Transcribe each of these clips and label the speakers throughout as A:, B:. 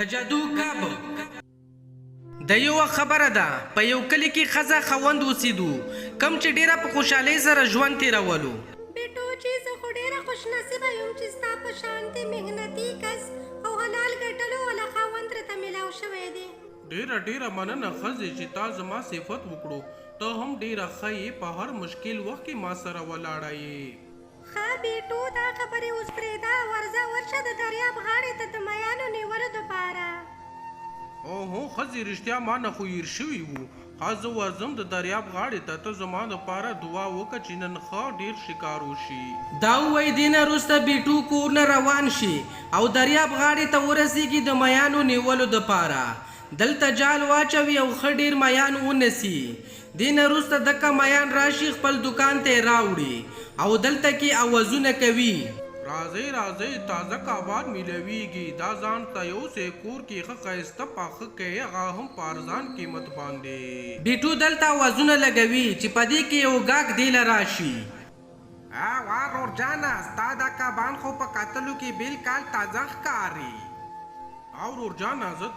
A: د جادو کب د یو خبره ده په یو کلی کې ښځه خوند اوسېدو کم چې ډېره په خوشحالۍ سره ژوند تېرولو.
B: بیټو چې زه خو ډېره خوشنصیبه یم چې ستا په شانتې محنتي کس او حلال ګټلو والا خاوند راته میلاو شوی دی.
C: ډېره مننه ښځې چې تا زما صفت وکړو. ته هم ډېره ښه یې، په هر مشکل وخت کې ما سره ولاړه یې.
B: ښه بیټو دا خبرې اوس پرېږده، ورځه ورشه د دریاب غاړې ته د میانو نیولو دپاره.
C: اوهو ښځې رښتیا ما نه خو هېر شوي وو. ښه زه ورځم د دریاب غاړې ته، ته زما دپاره دعا وکړه چې نن ښه ډېر شکار وشي.
A: دا ووایي دې نه وروسته بیټو کور نه روان شي او دریاب غاړې ته ورسېږي د میانو نیولو دپاره. دلته جال واچوي او ښه ډېر میان ونیسي. دې نه وروسته دکه میان راشي خپل دکان ته یې راوړي او دلته کې اوازونه کوي:
C: راځئ راځئ تازه کبان میلویږي، دا ځان ته یوسئ، کور کې ښه ښایسته پاخه کوي، هغه هم په ارزان قیمت باندې.
A: بیټو دلته اوازونه لګوي چې په دې کې یو ګاګ دې له راشي.
C: وا رورجانه ستا دا کبان خو په کتلو کې بالکل تازه ښکاري. او رورجانه زه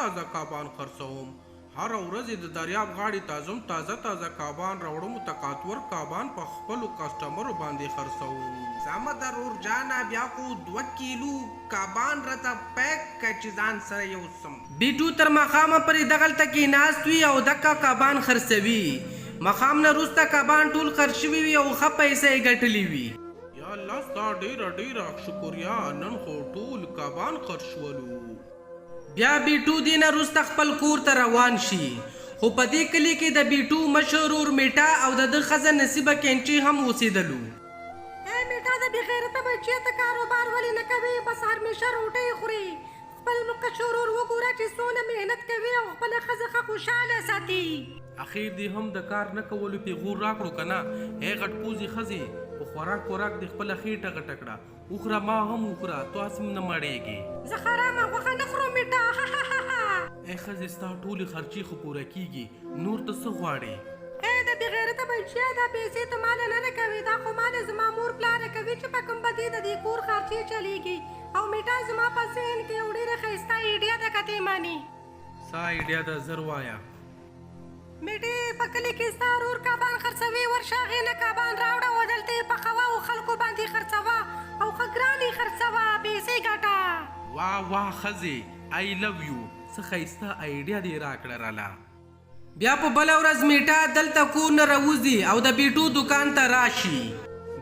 C: تازه کبان خرڅوم. هر ورځ د دریاب غاړې ته ځم، تازه کبان راوړم، تقاطور کبان په خپلو کسټمرو باندې خرڅوم. سمه ده رورجانه، بیا خو 2 کیلو کبان راته پیک کړه چې ځان سره یوسم.
A: بیټو تر ماښامه پرې دغلته کې ناست وي او دکه کبان خرڅوي. ماښام نه وروسته کبان ټول خرڅ شوي وي او ښه پیسې یې ګټلې وي.
C: یا الله ستا ډېره شکریا، نن خو ټول کبان خرڅ شولو.
A: بیا بیټو دې نه وروسته خپل کور ته روان شي. خو په دې کلي کې د بیټو مشر ورور میټا او د ده ښځه نصیبه کینچي هم اوسېدلو.
B: ای میټا د بې غیرته بچیه ته کاروبار ولې نه کوې؟ بس همیشه روټۍ خورې. خپل مکشر ورور وګوره چې څونه محنت کوي او خپله ښځه ښه خوشحاله ساتي.
C: اخیر دې هم د کار نه کولو پیغور راکړو که نه؟ ای غټ پوزې ښځې، په خوراک دې خپله خېټه غټه کړه. وخوره ما هم وخوره، تاسې هم نه مړېږې.
B: زه حرامه غوښه نه خورم میټا.
C: ای ښځې ستا ټولې خرچې خو پوره کېږي، نور ته څه غواړې؟
B: ای د بې غیرته بچیه دا پیسې ته ماله نه راکوې، دا خو ماله زما مور پلاره کوي چې په کوم بدي د دې کور خرچې چلیږي. او میټا زما په ذهن کې یو ډېره ښایسته ایډیا ده که ته ماني.
C: څه ایډیا ده زر وایه.
B: میټې په کلي کې ستا ورور کبان خرڅوي، ورشه هغې نه کبان راوړه او دلته یې پخوه او خلکو باندې خرڅوه او ښه ګران یې خرڅوه، پیسې ګټه.
C: واه ښځې، آی لو یو، څه ښایسته ایډیا دې راکړه راله.
A: بیا په بله ورځ میټا دلته کور نه راوځي او د بیټو دکان ته راشي.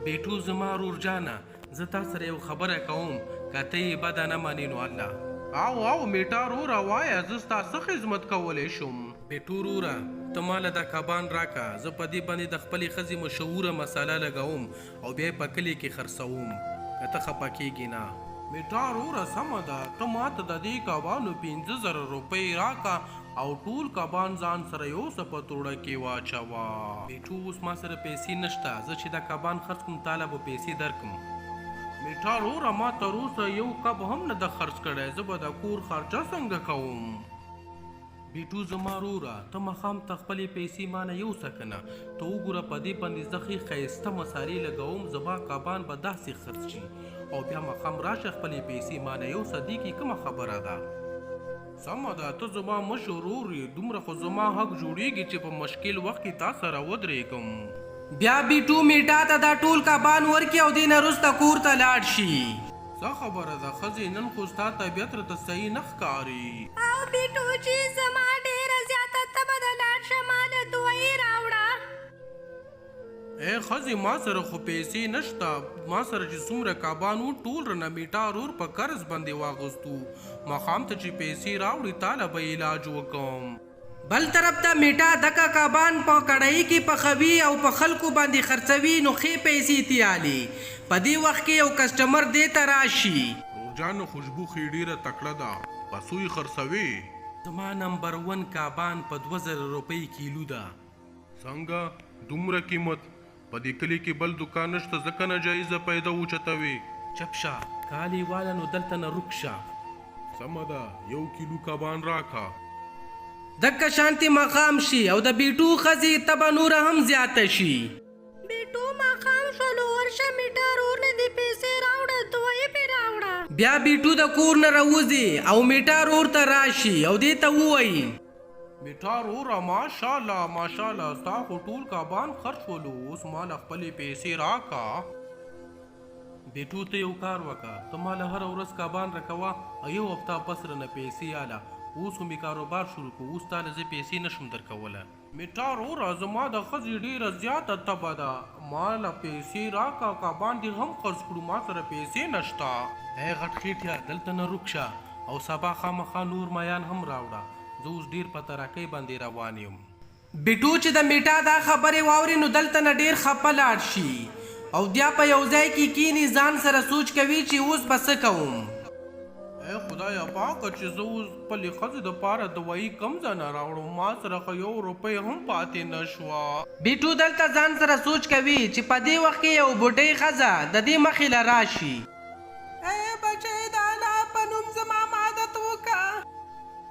C: بیټو زما رورجانه، زه تا سره یو خبره کوم، که ته یې بده نه منې نو الله. او میټا روره وایه، زه ستا څه خدمت کولی شم؟ بیټو روره ته ماله دا کبان راکه، زه په دې باندې د خپلې ښځې مشهوره مساله لګوم او بیا یې په کلي کې خرڅوم، که ته خفه کېږې نه. میټا روره سمه ده، ته ماته د دې کبانو 50,000 روپۍ راکه او ټول کبان ځان سره یوسه په توړه کې واچوه. بیټو اوس ما سره پیسې نشته، زه چې دا کبان خرڅ کړم تاله به پیسې درکړم. میټا روره ما تر اوسه یو کب هم نه ده خرڅ کړی، زه به د کور خرچه څنګه کوم؟ بیټو زما روره ته ماښام ته خپلې پیسې ما نه یوسه که نه؟ ته وګوره په دې باندې زه ښې ښایسته مسالې لګوم، زما کبان به داسې خرڅ شي او بیا ماښام راشه خپلې پیسې ما نه یوسه. دې کې کومه خبره ده؟ سمه ده، ته زما مشر ورور یې، دومره خو زما حق جوړېږي چې په مشکل وخت کې تا سره ودرېږم.
A: بیا بیټو میټا ته دا ټول کبان ورکړي او دې نه وروسته کور ته لاړ شي.
C: څه خبره ده ښځې، نن خو ستا طبیعت راته صحیح نه ښکاري.
B: او بیټو چې زما ډېره زیاته تبه ده، لاړ شه ماله دوایي راوړه.
C: ای ښځې ما سره خو پیسې نشته، ما سره چې څومره کبان وو ټول رانه میټا رور په قرض باندې واغوستو. ماښام ته چې پیسې راوړي تاله به علاج وکړم.
A: بل طرف ته میټا دکه کبان په کړاهي کې پخوي او په خلکو باندې خرڅوي نو ښې پیسې تیالي. په دې وخت کې یو کسټمر دې ته راشي.
C: رورجانه خوشبو خې ډېره تکړه ده، پسو یې خرڅوې؟
A: زما نمبر 1 کبان په 2,000 روپۍ کیلو ده.
C: څنګه دومره قیمت؟ په دې کلي کې بل دکان نشته ځکه نه جایزه پیدا اوچتوې؟
A: چپ شه کالي والا نو دلته نه رک شه.
C: سمه ده، 1 کیلو کبان راکه.
A: دکه شانتي ماښام شي او د بیټو ښځې تبه نوره هم زیاته شي.
B: بیټو ماښام شولو، ورشه میټا رور نه دې پیسې راوړه، دوایي پې راوړه.
A: بیا بیټو د کور نه راوځي او میټا رور ته راشي او دې ته ووایي
C: میټا روره ماشاءالله ماشاءالله ستا خو ټول کبان خرڅ ولو اوس مال خپلې پیسې راکا. بیټو ته یو کار وکړه ته مال هره ورځ کبان راکوه او یو هفته پس رانه پیسې اله اوس خو مې کاروبار شروع کړو اوس تاله زه پیسې نشم درکولی. میټا روره زما د ښځې ډېره زیاته تبه ده ماله پیسې راکا کبان دې هم خرڅ کړو ما سره پیسې نشته. ای غټ خېټیا دلته نه روک شه او سبا خامخا نور میان هم راوړه زه اوس ډېر په ترقۍ باندې روان یم.
A: بیټو چې د میټا دا خبرې واوري نو دلته نه ډېر خپه لاړ شي او بیا په یو ځای کې کینی ځان سره سوچ کوي چې اوس به څه کوم.
C: ای خدایا پاکه چې زه اوس خپلې ښځې دپاره دوایي کم ځای نه راوړم ما سره خو 1 روپۍ هم پاتې نه شوه.
A: بیټو دلته ځان سره سوچ کوي چې په دې وخت کې یو بوډۍ ښځه د دې مخې له راشي.
B: ای بچی د الله په نوم زما مدد وکړه.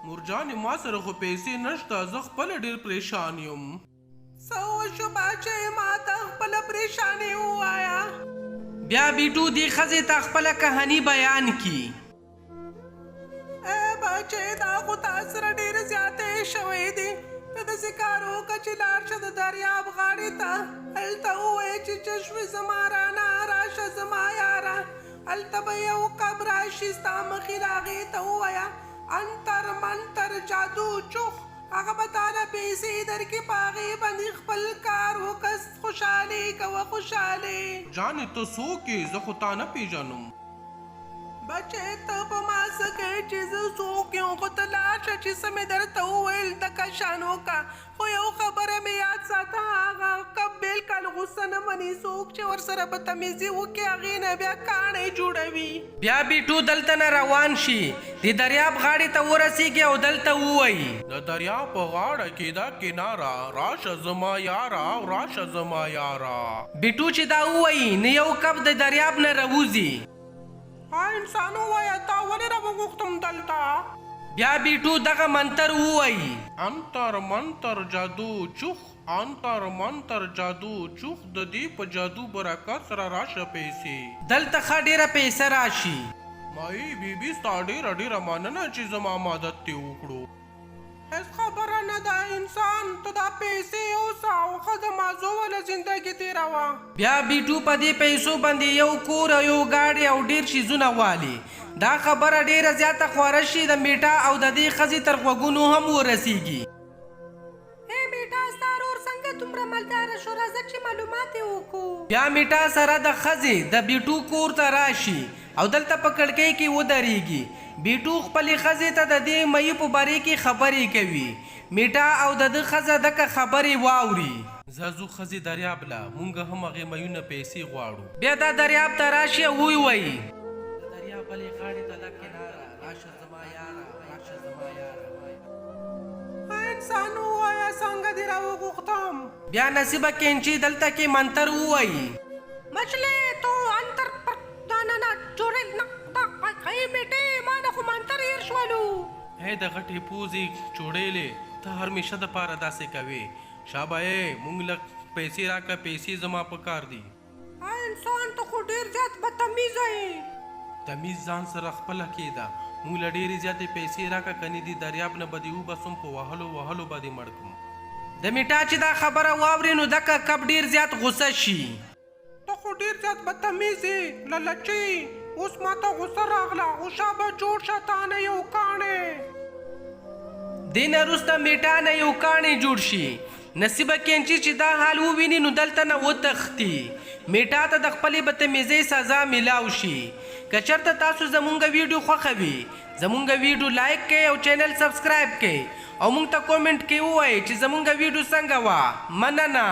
C: مورجانې ما سره خو پیسې نشته زه خپله ډېر پریشان یم.
B: څه وشو بچی ما ته خپله پریشاني ووایه.
A: بیا بیټو دې ښځې ته خپله کهاني بیان کی.
B: ای بچی دا خو تا سره ډېرې زیاتې شوی دي ته داسې کار وکړه چې لاړ شه د دریاب غاړې ته هلته ووایې چې چشمې زما رانه راشه زما یاره هلته به یو کب راشي ستا مخې له هغې ته ووایه انتر منتر جادو چوخ هغه به تاله پیسې درکړي په هغې باندې خپل کار وکړه خوشحالي کوه خوشحالي.
C: جانې ته څوک یې زه خو تا نه پیژنم.
B: بچې ته په ما څه کوې چې زه څوک یم خو ته لاړ شه چې څه مې درته وویل دکه شان وکړه خو یو خبره مې یاد ساته هغه کب بالکل غصه نه مني څوک چې ورسره بدتمیزي وکړي هغې نه بیا کاڼی جوړوي.
A: بیا بیټو دلته نه روان شي د دریاب غاړې ته ورسیږي او دلته ووایي
C: د دریاب په غاړه کې دا کناره راشه زما یاره او راشه زما یاره.
A: بیټو چې دا ووایي نو یو کب د دریاب نه راوځي.
B: انسان ووایه تا ولې راوغوښتم دلته.
A: بیا بیټو دغه منتر ووایي
C: انتر منتر جادو چوخ انتر منتر جادو چوخ د دې په جادو برکت سره راشه پیسې.
A: دلته ښه ډېره پیسه راشي.
C: مایي بیبي ستا ډېره مننه چې زما مدد دې وکړو.
B: هیڅ خبره نه ده انسان ته دا پیسې اوسه او ښه د مازو واله زندګي تېروه.
A: بیا بیټو په دې پیسو باندې یو کور او یو گاډي او ډېر شیزونه والي. دا خبره ډېره زیاته خواره شي د میټا او د دې ښځې تر غوږونو هم ورسیږي.
B: ای میټا ستا ورور څنګه دومره مالداره شو راځه چې معلومات یې وکړو.
A: بیا میټا سره د ښځې د بیټو کور ته راشي او دلته په کړکۍ کې ودرېږي. بیټو خپلې ښځې ته د دې مئی په باره کې خبرې کوي. میټا او د ده ښځه دکه خبرې واوري.
C: زه ځو ښځې دریاب له مونږ هم هغې میونه پیسې غواړو.
A: بیا دا دریاب ته راشي او ووایي د دریاب بلې غاړې ته دا کناره راشه زما یاره راشه زما یاره.
B: انسان ووایه څنګه دې راوغوښتم.
A: بیا نصیبه کینچي دلته کې منتر ووایي
B: مچلې تو انتر نه جوړې نه ای بیټې ما نه خو منتر هېر شولو.
C: هی د غټې پوزې چوړېلې ته همیشه دپاره داسې کوې شابه مونږ لږ پیسې راکړه پیسې زما په کار دي.
B: انسان ته خو ډېر زیات بدتمیزه یې.
C: تمیز ځان سره خپله کېده مونږ له ډېرې زیاتې پیسې راکړه کنې دې دریاب نه به دې وباسم په وهلو وهلو به دې مړ کړم.
A: د میټا چې دا خبره واوري نو دکه کب ډېر زیات غصه شي.
B: ته خو ډېر زیات بدتمیز یې للچې اوس ما ته غصه راغله او شابه جوړ شه تا نه یو کاڼی.
A: دې نه وروسته میټا نه یو کاڼی جوړ شي. نصیبه کینچي چې دا حال وویني نو دلته نه وتښتي. میټا ته د خپلې بدتمیزۍ سزا میلاو شي. که چېرته تاسو زمونږ ویډیو خوښوي زمونږ ویډیو لایک کړئ او چینل سبسکرایب کړئ او مونږ ته کومنټ کې ووایئ چې زمونږ ویډیو څنګه وه. مننه.